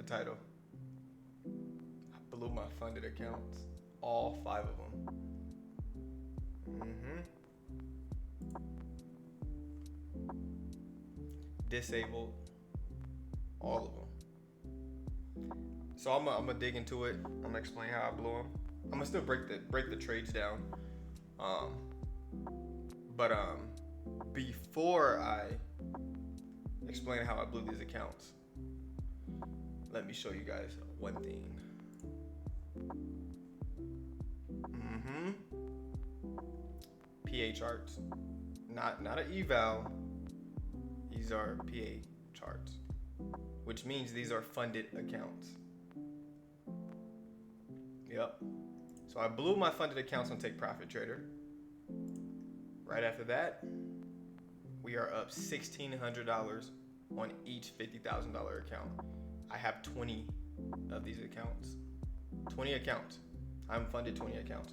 title. I blew my funded accounts. All 5 of them. Disabled all of them. So I'm gonna dig into it. I'm gonna explain how I blew them. I'm gonna still break the trades down. But before I explain how I blew these accounts, let me show you guys one thing. PA charts, not an eval. These are PA charts, which means these are funded accounts. Yep. So I blew my funded accounts on Take Profit Trader. Right after that, we are up $1,600 on each $50,000 account. I have 20 of these accounts. 20 accounts. I'm funded 20 accounts.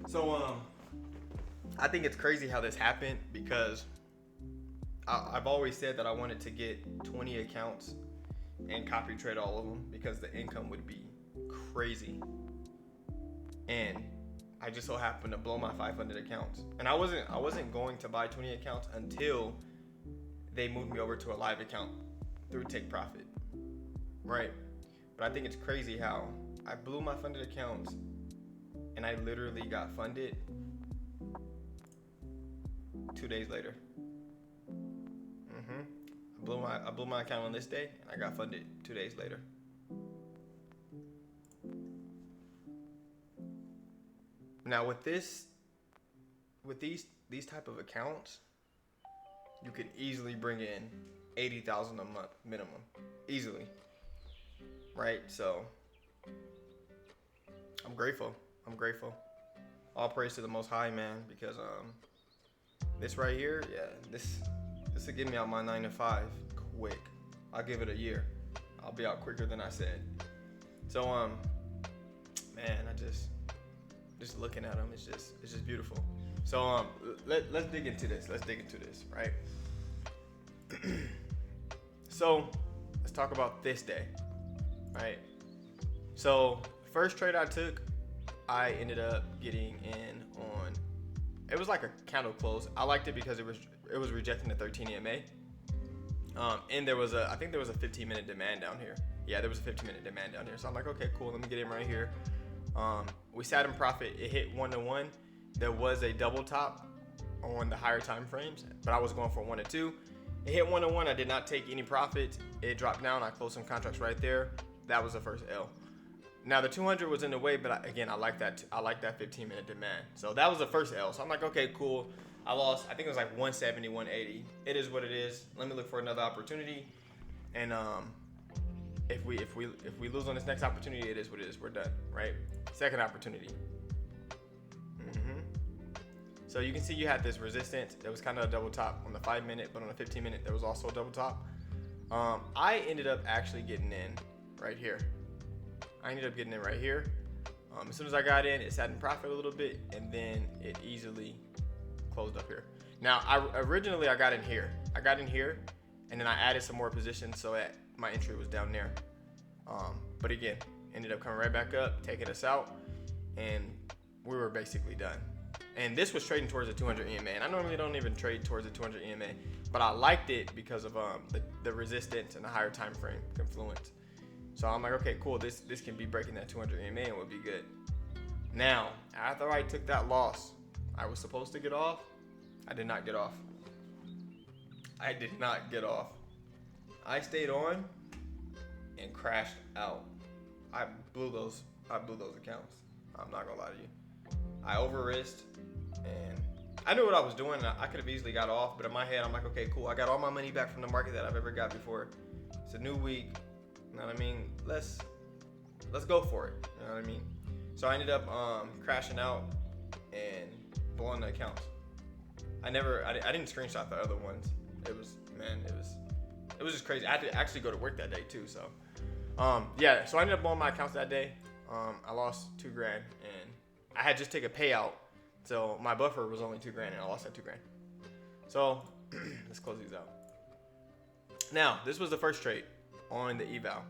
So I think it's crazy how this happened, because I've always said that I wanted to get 20 accounts and copy trade all of them, because the income would be crazy. And I just so happened to blow my 500 accounts. And I wasn't going to buy 20 accounts until they moved me over to a live account through Take Profit. Right? But I think it's crazy how I blew my funded accounts and I literally got funded 2 days later. I blew my account on this day and I got funded 2 days later. Now with these type of accounts, you could easily bring in $80,000 a month minimum, easily, right? So I'm grateful. All praise to the Most High, man, because this right here, yeah, this will get me out my 9 to 5 quick. I'll give it a year. I'll be out quicker than I said. So man, just looking at them, it's just beautiful. So let's dig into this. Right? So let's talk about this day, right? So first trade I took, I ended up getting in on. It was like a candle close. I liked it because it was rejecting the 13 EMA. And there was I think there was a 15-minute demand down here. Yeah, there was a 15-minute demand down here. So I'm like, okay, cool. Let me get in right here. We sat in profit. It hit 1-to-1. There was a double top on the higher time frames, but I was going for 1 to 2. It hit 1-to-1. I did not take any profit. It dropped down. I closed some contracts right there. That was the first L. Now the 200 was in the way, but I like that 15-minute demand. So that was the first L. So I'm like, okay, cool. I lost. I think it was like 170, 180. It is what it is. Let me look for another opportunity. And if we lose on this next opportunity, it is what it is. We're done, right? Second opportunity. So you can see you had this resistance. There was kind of a double top on the 5-minute, but on the 15-minute, there was also a double top. I ended up actually getting in right here. As soon as I got in, it sat in profit a little bit, and then it easily closed up here. Now, originally I got in here, and then I added some more positions so that my entry was down there. But again, ended up coming right back up, taking us out, and we were basically done. And this was trading towards the 200 EMA, and I normally don't even trade towards the 200 EMA, but I liked it because of the resistance and the higher time frame confluence. So I'm like, okay, cool. This can be breaking that 200 EMA and would be good. Now, after I took that loss, I was supposed to get off. I did not get off. I stayed on and crashed out. I blew those accounts. I'm not gonna lie to you. I over-risked, and I knew what I was doing. I could have easily got off, but in my head, I'm like, okay, cool. I got all my money back from the market that I've ever got before. It's a new week. You know what I mean? Let's go for it. You know what I mean? So I ended up crashing out and blowing the accounts. I didn't screenshot the other ones. It was just crazy. I had to actually go to work that day too. So yeah. So I ended up blowing my accounts that day. I lost $2,000, and I had just taken a payout. So my buffer was only $2,000, and I lost that $2,000. So let's close these out. Now, this was the first trade on the eval.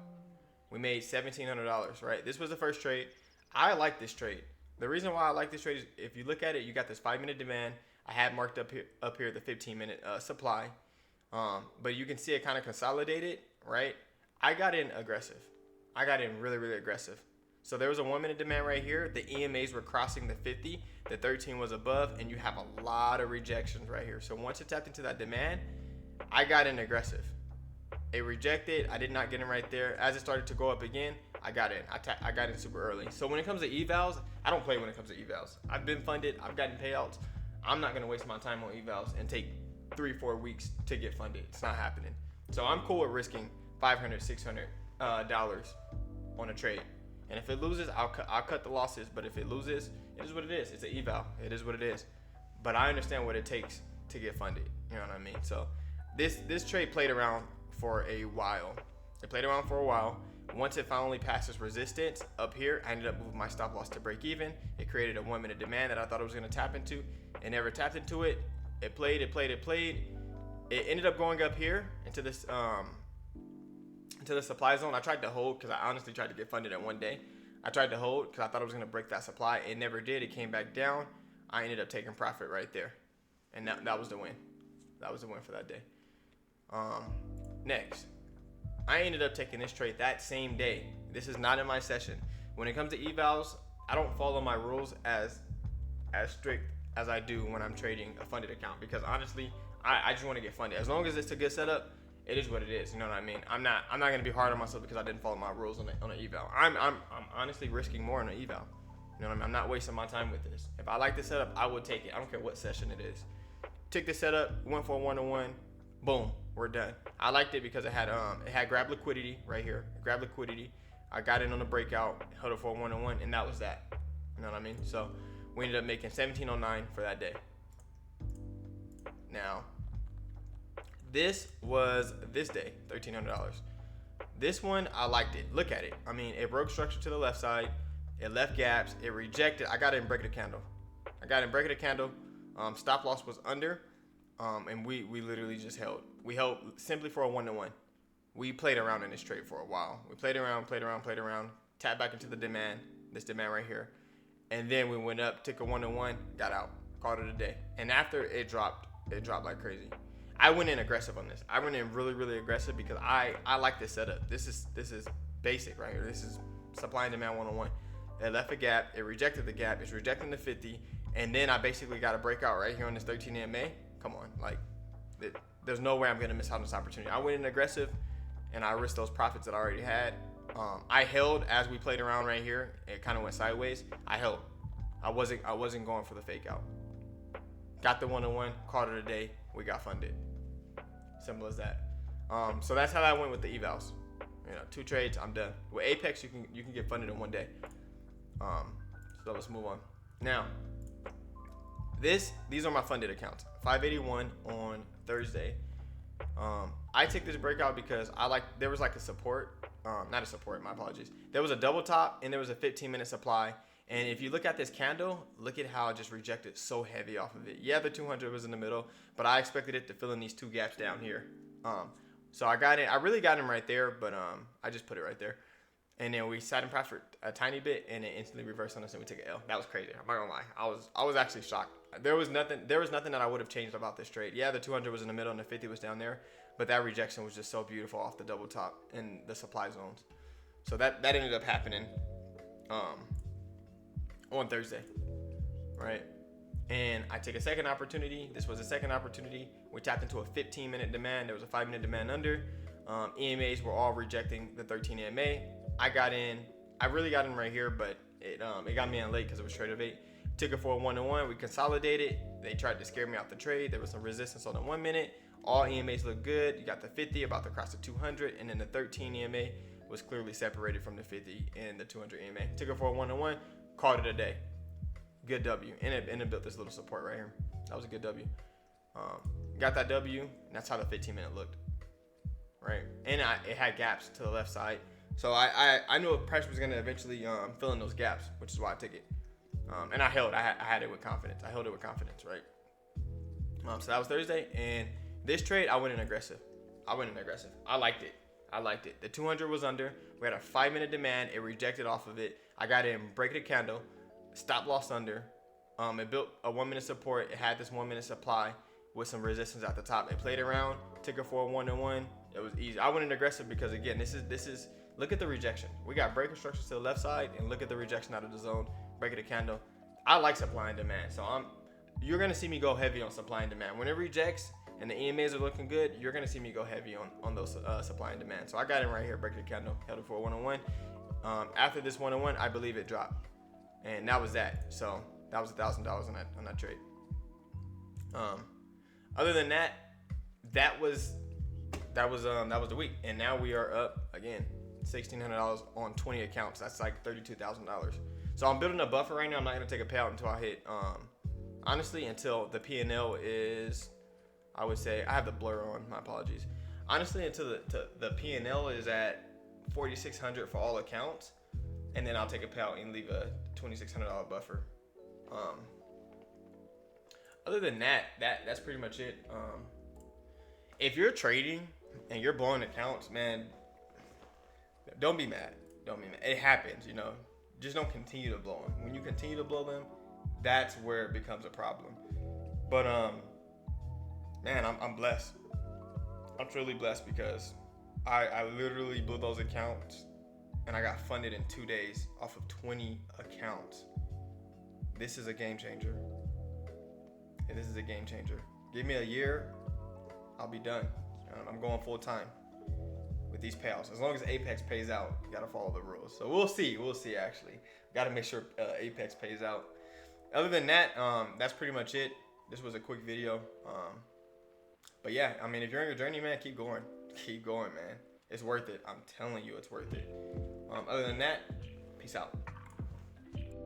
We made $1,700, right? This was the first trade. I like this trade. The reason why I like this trade is if you look at it, you got this 5-minute demand. I had marked up here the 15-minute supply. But you can see it kind of consolidated, right? I got in aggressive. I got in really, really aggressive. So there was a 1-minute demand right here. The EMAs were crossing the 50. The 13 was above, and you have a lot of rejections right here. So once it tapped into that demand, I got in aggressive. It rejected. I did not get in right there. As it started to go up again, I got in. I got in super early. So when it comes to evals, I don't play when it comes to evals. I've been funded. I've gotten payouts. I'm not going to waste my time on evals and take 3-4 weeks to get funded. It's not happening. So I'm cool with risking $500, $600 on a trade. And if it loses, I'll cut the losses. But if it loses, it is what it is. It's an eval. It is what it is. But I understand what it takes to get funded. You know what I mean? So this trade played around for a while. It played around for a while. Once it finally passes resistance up here, I ended up moving my stop loss to break even. It created a 1-minute demand that I thought it was going to tap into. It never tapped into it. It played. It ended up going up here into this into the supply zone. I tried to hold because I honestly tried to get funded in one day. I tried to hold because I thought it was going to break that supply. It never did. It came back down. I ended up taking profit right there. And that was the win. That was the win for that day. Next, I ended up taking this trade that same day. This is not in my session. When it comes to evals, I don't follow my rules as strict as I do when I'm trading a funded account, because honestly, I just want to get funded. As long as it's a good setup, it is what it is. You know what I mean? I'm not gonna be hard on myself because I didn't follow my rules on an eval. I'm honestly risking more on an eval. You know what I mean? I'm not wasting my time with this. If I like the setup, I would take it. I don't care what session it is. Took the setup, went for a 1-to-1, boom, we're done. I liked it because it had grab liquidity right here. Grab liquidity. I got in on the breakout, held it for a 1-to-1, and that was that. You know what I mean? So we ended up making $1,709 for that day. Now, this was this day, $1,300. This one, I liked it. Look at it. I mean, it broke structure to the left side. It left gaps. It rejected. I got it in break of the candle. Stop loss was under, and we literally just held. We held simply for a 1-to-1. We played around in this trade for a while. We played around, tapped back into the demand, this demand right here. And then we went up, took a 1-to-1, got out, called it a day. And after it dropped like crazy. I went in aggressive on this. I went in really, really aggressive because I like this setup. This is basic right here. This is supply and demand 101. It left a gap. It rejected the gap. It's rejecting the 50. And then I basically got a breakout right here on this 13 EMA. Come on. Like, there's no way I'm going to miss out on this opportunity. I went in aggressive, and I risked those profits that I already had. I held as we played around right here. It kind of went sideways. I held. I wasn't going for the fake out. Got the 1-to-1, called it a day. We got funded. Simple as that. So that's how I went with the evals. 2 trades, I'm done. With Apex, you can get funded in one day. So let's move on. Now, these are my funded accounts. 581 on Thursday. I took this breakout because there was like a support. Not a support, my apologies. There was a double top and there was a 15-minute supply. And if you look at this candle, look at how it just rejected so heavy off of it. Yeah, the 200 was in the middle, but I expected it to fill in these 2 gaps down here. So I got it. I really got him right there, but I just put it right there. And then we sat in profit a tiny bit, and it instantly reversed on us, and we took an L. That was crazy. I'm not gonna lie. I was actually shocked. There was nothing that I would have changed about this trade. Yeah, the 200 was in the middle, and the 50 was down there, but that rejection was just so beautiful off the double top in the supply zones. So that ended up happening on Thursday, right? And I took a second opportunity. This was a second opportunity. We tapped into a 15-minute demand. There was a 5-minute demand under. EMAs were all rejecting the 13 EMA. I got in. I really got in right here, but it got me in late because it was trader bait. Took it for a 1-to-1. We consolidated. They tried to scare me off the trade. There was some resistance on the 1 minute. All EMAs look good. You got the 50 about to cross the 200, and then the 13 EMA was clearly separated from the 50 and the 200 EMA. Took it for a 1-to-1. Called it a day. Good W. And it built this little support right here. That was a good W. Got that W. And that's how the 15-minute looked. Right? And it had gaps to the left side. So I knew a price was going to eventually fill in those gaps, which is why I took it. And I held. I had it with confidence. I held it with confidence, right? So that was Thursday. And this trade, I went in aggressive. I liked it. I liked it. The 200 was under. We had a 5-minute demand. It rejected off of it. I got in, break the candle, stop loss under. It built a 1-minute support. It had this 1-minute supply with some resistance at the top. It played around, took it for a 1-1. It was easy. I went in aggressive because again, this is look at the rejection. We got break instructions to the left side and look at the rejection out of the zone. Break the candle. I like supply and demand, so you're gonna see me go heavy on supply and demand. When it rejects and the EMAs are looking good, you're gonna see me go heavy on those supply and demand. So I got in right here, break the candle, held it for a 1-1. After this 1-1, I believe it dropped, and that was that. So that was $1,000 on that trade. Other than that, that was the week, and now we are up again $1,600 on 20 accounts. That's like $32,000. So I'm building a buffer right now. I'm not gonna take a payout until I hit honestly until the P&L is, I would say, I have the blur on, my apologies. Honestly, until the P&L is at 4,600 for all accounts, and then I'll take a payout and leave a $2,600 buffer. Other than that's pretty much it. If you're trading and you're blowing accounts, man, don't be mad. Don't be mad. It happens, you know. Just don't continue to blow them. When you continue to blow them, that's where it becomes a problem. But man, I'm blessed. I'm truly blessed because I literally blew those accounts and I got funded in 2 days off of 20 accounts. This is a game changer. And this is a game changer. Give me a year, I'll be done. I'm going full time with these payouts. As long as Apex pays out, you gotta follow the rules. So we'll see actually. Gotta make sure Apex pays out. Other than that, that's pretty much it. This was a quick video. But yeah, I mean, if you're on your journey, man, keep going. Keep going, man. It's worth it. I'm telling you, it's worth it. Other than that, peace out.